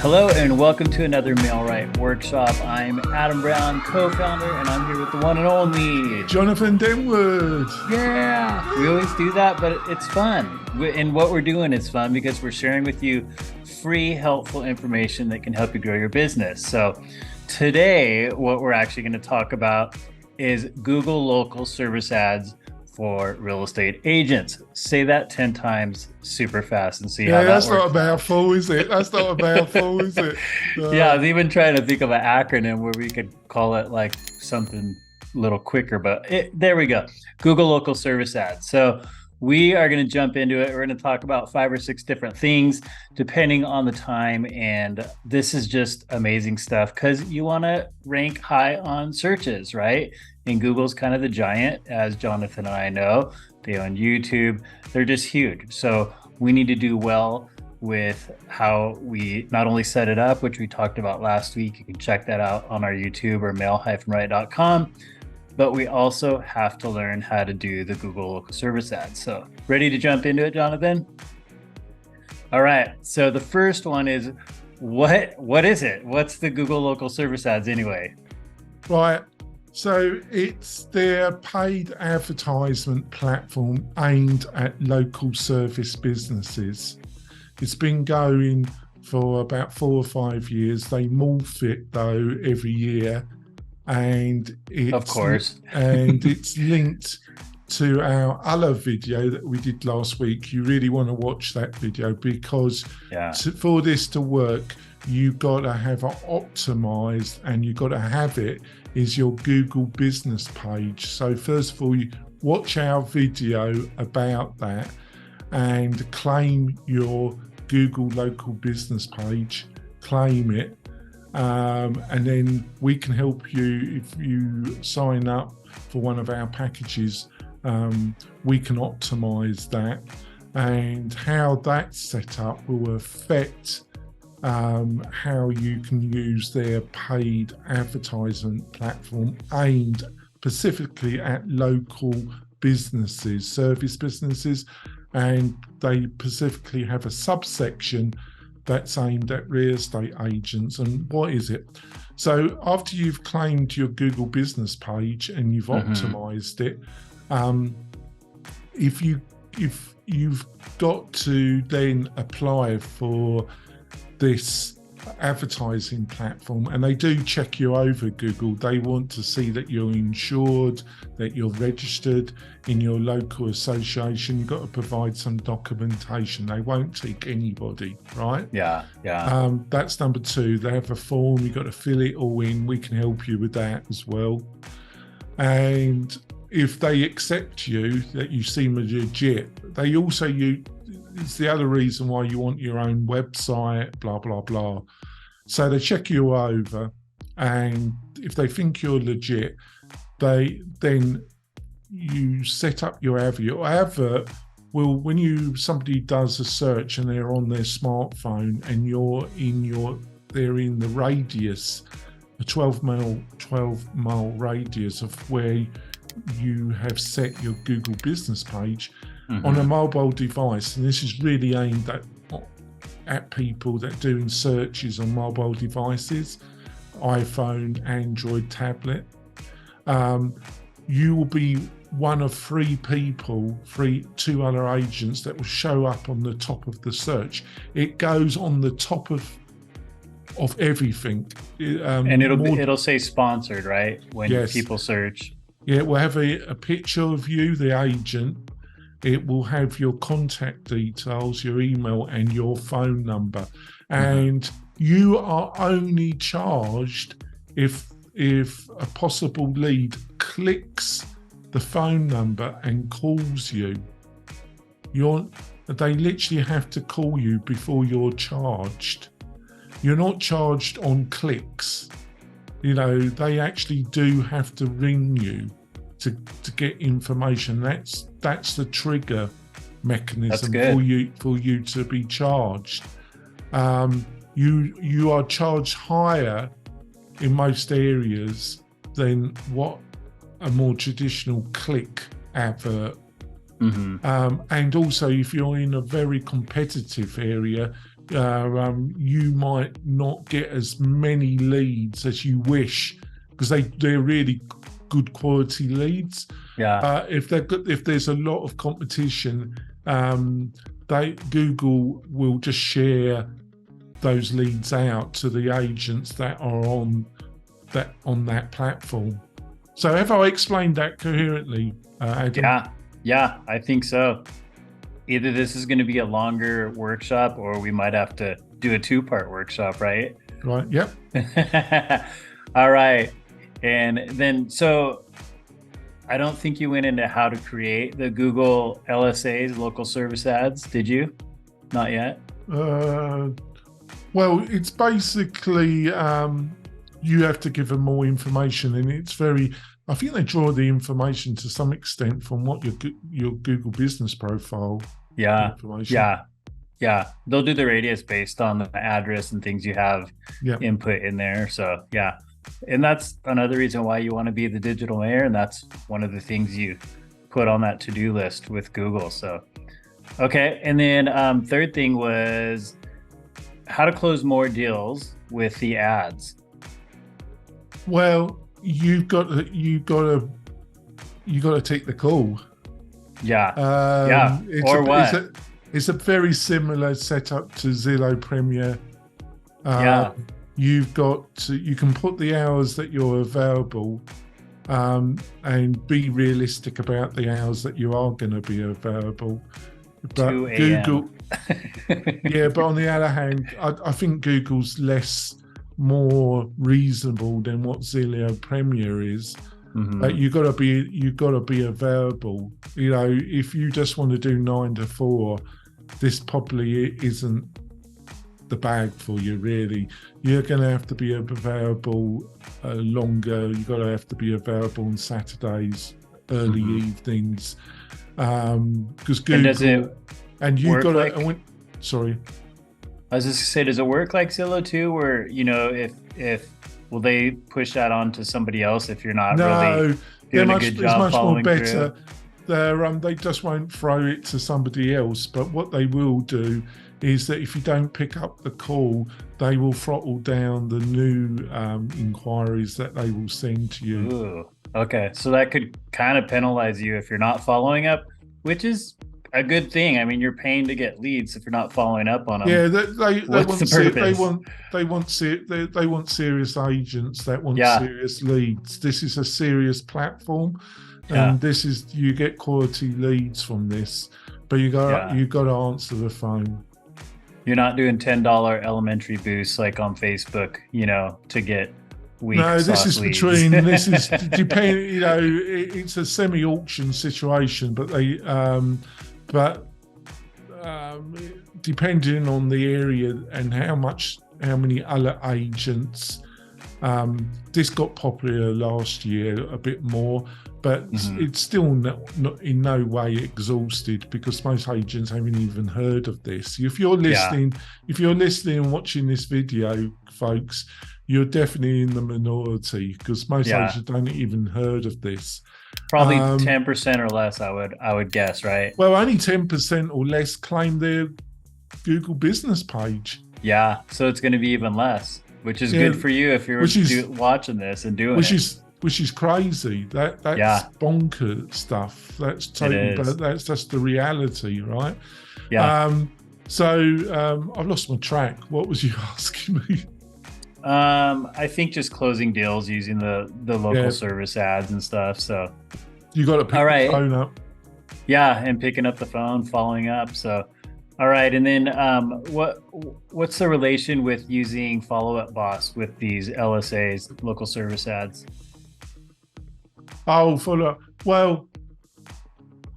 Hello and welcome to another MailRite workshop. I'm Adam Brown, co-founder, and I'm here with the one and only Jonathan Denwood. Yeah, we always do that, but it's fun. And what we're doing is fun because we're sharing with you free, helpful information that can help you grow your business. So today, what we're actually going to talk about is Google local service ads for real estate agents. Say that 10 times super fast and see how that works. That's not a mouthful, is it? That's not a mouthful, is it? Yeah, I was even trying to think of an acronym where we could call it like something a little quicker, but there we go. Google local service ads. So we are going to jump into it. We're going to talk about 5 or 6 different things depending on the time. And this is just amazing stuff because you want to rank high on searches, right? And Google's kind of the giant, as Jonathan and I know. They own YouTube. They're just huge. So we need to do well with how we not only set it up, which we talked about last week. You can check that out on our YouTube or mail-right.com. But we also have to learn how to do the Google local service ads. So ready to jump into it, Jonathan? All right. So the first one is what is it? What's the Google local service ads anyway? Right. So it's their paid advertisement platform aimed at local service businesses. It's been going for about 4 or 5 years. They morph it though every year. And it's, of course, and it's linked to our other video that we did last week. You really want to watch that video because for this to work, you've got to have it optimized and you've got to have it is your Google business page. So first of all, you watch our video about that and claim your Google local business page, claim it. And then we can help you if you sign up for one of our packages. We can optimize that, and how that's set up will affect how you can use their paid advertisement platform aimed specifically at local businesses, service businesses, and they specifically have a subsection that's aimed at real estate agents. And what is it? So after you've claimed your Google business page and you've optimized it, if you've got to then apply for this advertising platform, and they do check you over, Google. They want to see that you're insured, that you're registered in your local association. You've got to provide some documentation. They won't take anybody, right? Yeah. That's number 2. They have a form. You've got to fill it all in. We can help you with that as well. And if they accept you, that you seem legit, they also it's the other reason why you want your own website, blah, blah, blah. So they check you over, and if they think you're legit, then you set up your advert. Your advert will, when somebody does a search and they're on their smartphone and they're in the radius, a 12 mile radius of where you have set your Google business page on a mobile device. And this is really aimed at people that are doing searches on mobile devices, iPhone, Android, tablet. You will be one of 3 people, 2 other agents that will show up on the top of the search. It goes on the top of everything. And it'll say sponsored, right? When people search. Yeah, it will have a picture of you, the agent. It will have your contact details, your email, and your phone number. And you are only charged if a possible lead clicks the phone number and calls you. They literally have to call you before you're charged. You're not charged on clicks. They actually do have to ring you to get information. That's the trigger mechanism for you to be charged. You are charged higher in most areas than what a more traditional click advert. And also, if you're in a very competitive area, you might not get as many leads as you wish because they're really good quality leads. Yeah. If there's a lot of competition, Google will just share those leads out to the agents that are on that platform. So have I explained that coherently, Adam? Yeah, I think so. Either this is going to be a longer workshop or we might have to do a two-part workshop, right? Right. Yep. All right. And then, so I don't think you went into how to create the Google LSAs, local service ads, did you? Not yet. Well, it's basically you have to give them more information, and it's very. I think they draw the information to some extent from what your Google Business Profile information. Yeah. They'll do the radius based on the address and things you have Yeah. input in there. So yeah. And that's another reason why you want to be the digital mayor. And that's one of the things you put on that to-do list with Google. So, okay. And then third thing was how to close more deals with the ads. Well, you got to take the call. Yeah. It's a very similar setup to Zillow Premier. You can put the hours that you're available, and be realistic about the hours that you are going to be available. But Google, but on the other hand, I think Google's more reasonable than what Zillow Premier is. But you gotta be available. You know, if you just want to do 9 to 4, this probably isn't the bag for you, really. You're gonna have to be available longer. You gotta have to be available on Saturdays, early evenings, because Google sorry. I was just gonna say, does it work like Zillow too, where if will they push that on to somebody else if you're not really doing a good job following through? They just won't throw it to somebody else. But what they will do is that if you don't pick up the call, they will throttle down the new inquiries that they will send to you. Ooh, okay, so that could kind of penalize you if you're not following up, which is a good thing. I mean, you're paying to get leads. If you're not following up on them, what's the purpose? They want serious agents that want serious leads. This is a serious platform, and you get quality leads from this. But you got to answer the phone. You're not doing $10 elementary boosts like on Facebook, to get weak. No, this is leads. This is depending. It's a semi-auction situation, but depending on the area and how many other agents, this got popular last year a bit more, but it's still not in no way exhausted because most agents haven't even heard of this. If you're listening and watching this video, folks, you're definitely in the minority because most agents don't even heard of this. Probably 10% or less, I would guess, right? Well, only 10% or less claim their Google business page. Yeah, so it's going to be even less, which is good for you if you're watching this and doing it. Which is crazy. That's bonkers stuff. That's totally, but that's just the reality, right? Yeah. I've lost my track. What was you asking me? I think just closing deals using the local service ads and stuff. So you got to pick the phone up. Yeah, and picking up the phone, following up. So, all right. And then what's the relation with using Follow Up Boss with these LSAs, local service ads? Oh, follow up. Well,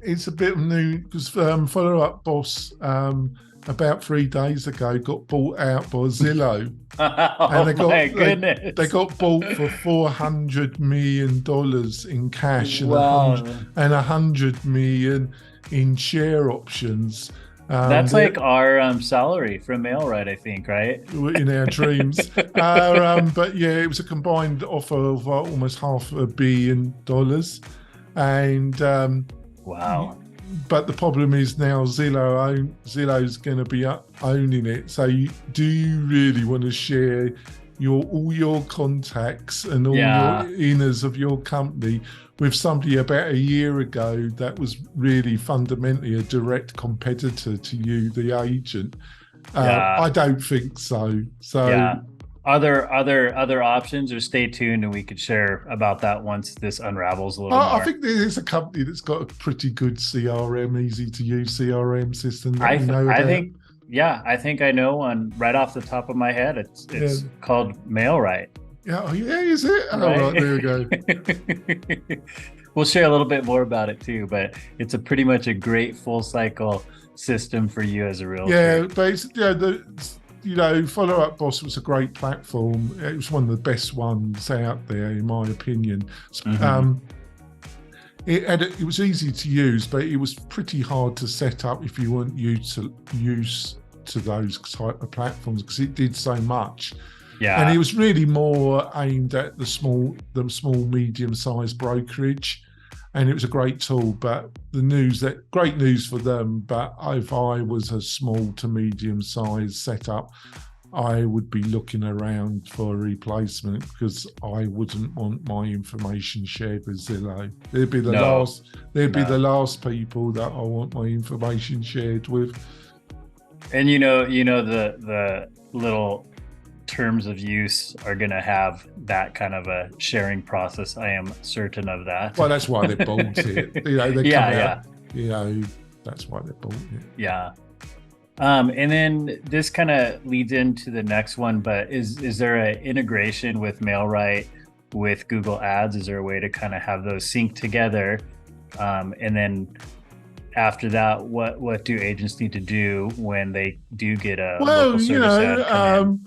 it's a bit new because Follow Up Boss about 3 days ago got bought out by Zillow. Goodness. They got bought for $400 million in cash and $100 million in share options. That's like our salary from MailRite, I think, right? In our dreams. But yeah, it was a combined offer of almost $500 million. And wow. but the problem is now Zillow's going to be owning it. So do you really want to share all your contacts and all your inners of your company with somebody about a year ago that was really fundamentally a direct competitor to you, the agent? I don't think so. So other options, or stay tuned and we could share about that once this unravels a little more. I think there's a company that's got a pretty good CRM, easy to use CRM system that I think I know one right off the top of my head. It's called MailRite. Yeah, is it? Oh, right, there we go. We'll share a little bit more about it too, but it's pretty much a great full cycle system for you as a realtor. Yeah, basically, Follow Up Boss was a great platform. It was one of the best ones out there, in my opinion. It was easy to use, but it was pretty hard to set up if you weren't used to those type of platforms, because it did so much. Yeah, and it was really more aimed at the small, medium-sized brokerage, and it was a great tool. But great news for them. But if I was a small to medium-sized setup, I would be looking around for a replacement, because I wouldn't want my information shared with Zillow. They'd be the last people that I want my information shared with. And the little terms of use are going to have that kind of a sharing process. I am certain of that. Well, that's why they bought it. That's why they bought it. Yeah. And then this kind of leads into the next one, but is there an integration with MailRite with Google Ads? Is there a way to kind of have those sync together? And then after that, what do agents need to do when they do get a local service ad?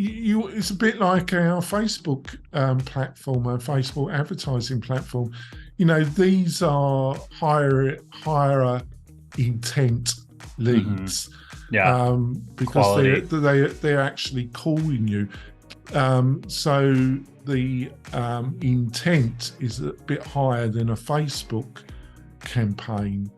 It's a bit like our Facebook platform, our Facebook advertising platform. These are higher intent leads, because they're actually calling you. So the intent is a bit higher than a Facebook campaign.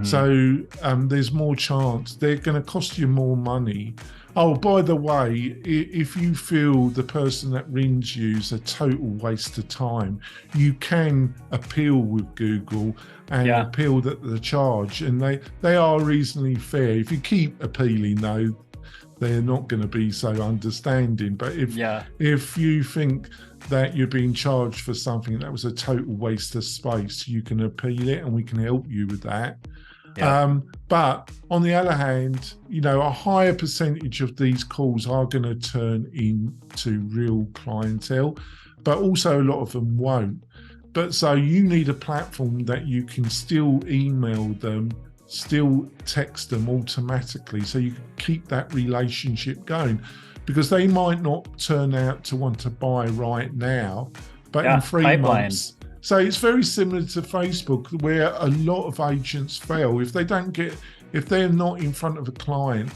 So there's more chance. They're going to cost you more money. Oh, by the way, if you feel the person that rings you is a total waste of time, you can appeal with Google and appeal the charge, and they are reasonably fair. If you keep appealing, though, they're not going to be so understanding. But if you think that you're being charged for something that was a total waste of space, you can appeal it, and we can help you with that. But on the other hand, a higher percentage of these calls are going to turn into real clientele, but also a lot of them won't. But so you need a platform that you can still email them, still text them automatically, so you can keep that relationship going, because they might not turn out to want to buy right now, but in 3 months. So it's very similar to Facebook, where a lot of agents fail if they're not in front of a client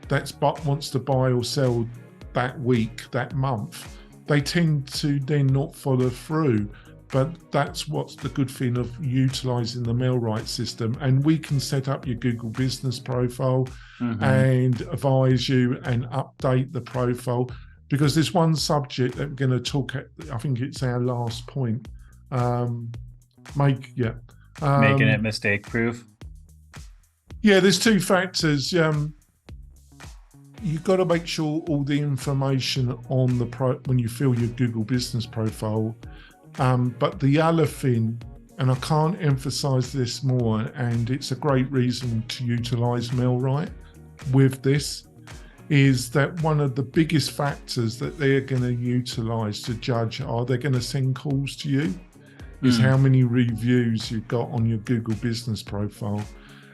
that wants to buy or sell that week, that month. They tend to then not follow through. But that's what's the good thing of utilizing the MailRite system. And we can set up your Google business profile and advise you and update the profile, because there's one subject that we're going to talk at, I think it's our last point. Making it mistake proof. Yeah, there's two factors. You've got to make sure all the information on when you fill your Google business profile. But the other thing, and I can't emphasize this more, and it's a great reason to utilize MailRite with this, is that one of the biggest factors that they're going to utilize to judge are they going to send calls to you is how many reviews you've got on your Google business profile.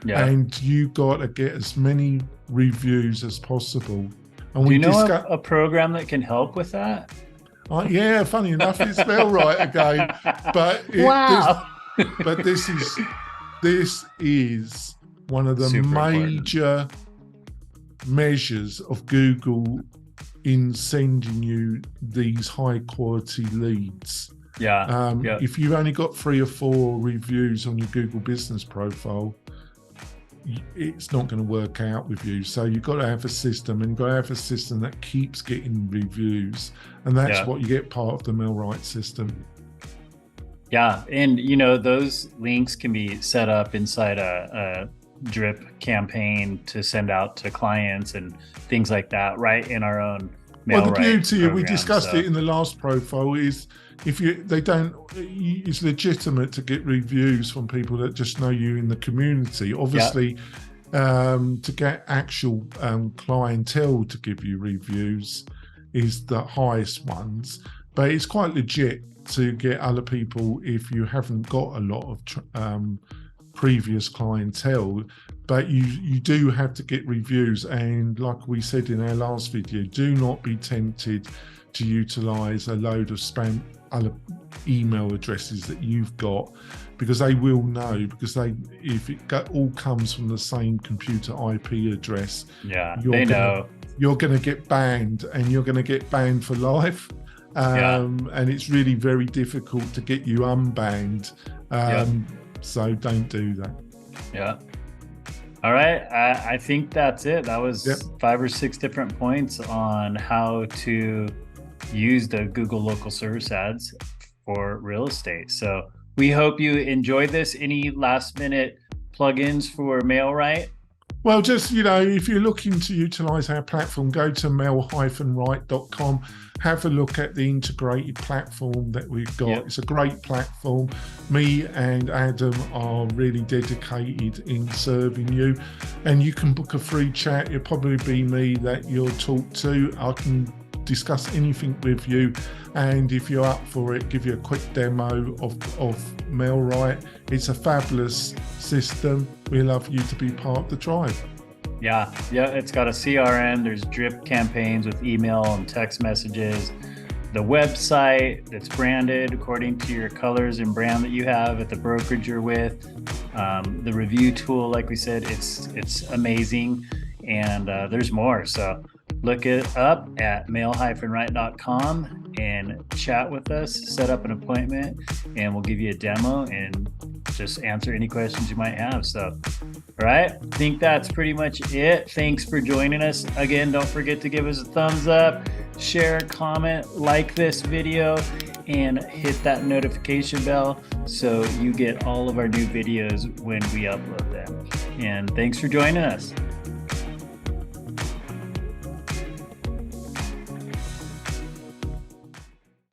And you got to get as many reviews as possible. And do you know a program that can help with that? Funny enough, it's MailRite again. But this is one of the major measures of Google in sending you these high quality leads. If you've only got 3 or 4 reviews on your Google business profile, it's not going to work out with you. So you've got to have a system, and you've got to have a system that keeps getting reviews, and that's what you get part of the MailRight system. Yeah, and those links can be set up inside a drip campaign to send out to clients and things like that, right in our own MailRight. Well, the beauty, program, we discussed it in the last profile, is if it's legitimate to get reviews from people that just know you in the community. Obviously, to get actual clientele to give you reviews is the highest ones, but it's quite legit to get other people if you haven't got a lot of previous clientele. But you do have to get reviews, and like we said in our last video, do not be tempted to utilize a load of spam other email addresses that you've got, because they will know, because if it all comes from the same computer IP address, they know you're going to get banned, and you're going to get banned for life. And it's really very difficult to get you unbanned. So don't do that. All right, I think that's it. That was 5 or 6 different points on how to use the Google local service ads for real estate. So we hope you enjoyed this. Any last minute plugins for MailRight? Well, just, if you're looking to utilize our platform, go to mail-right.com, have a look at the integrated platform that we've got. It's a great platform. Me and Adam are really dedicated in serving you, and you can book a free chat. It'll probably be me that you'll talk to. I can discuss anything with you, and if you're up for it, give you a quick demo of MailRight. It's a fabulous system. We love you to be part of the tribe. It's got a CRM. There's drip campaigns with email and text messages, the website that's branded according to your colors and brand that you have at the brokerage you're with, the review tool, like we said, it's amazing, and there's more. So look it up at mail-right.com and chat with us, set up an appointment, and we'll give you a demo and just answer any questions you might have. So, all right, I think that's pretty much it. Thanks for joining us. Again, don't forget to give us a thumbs up, share, comment, like this video, and hit that notification bell so you get all of our new videos when we upload them. And thanks for joining us.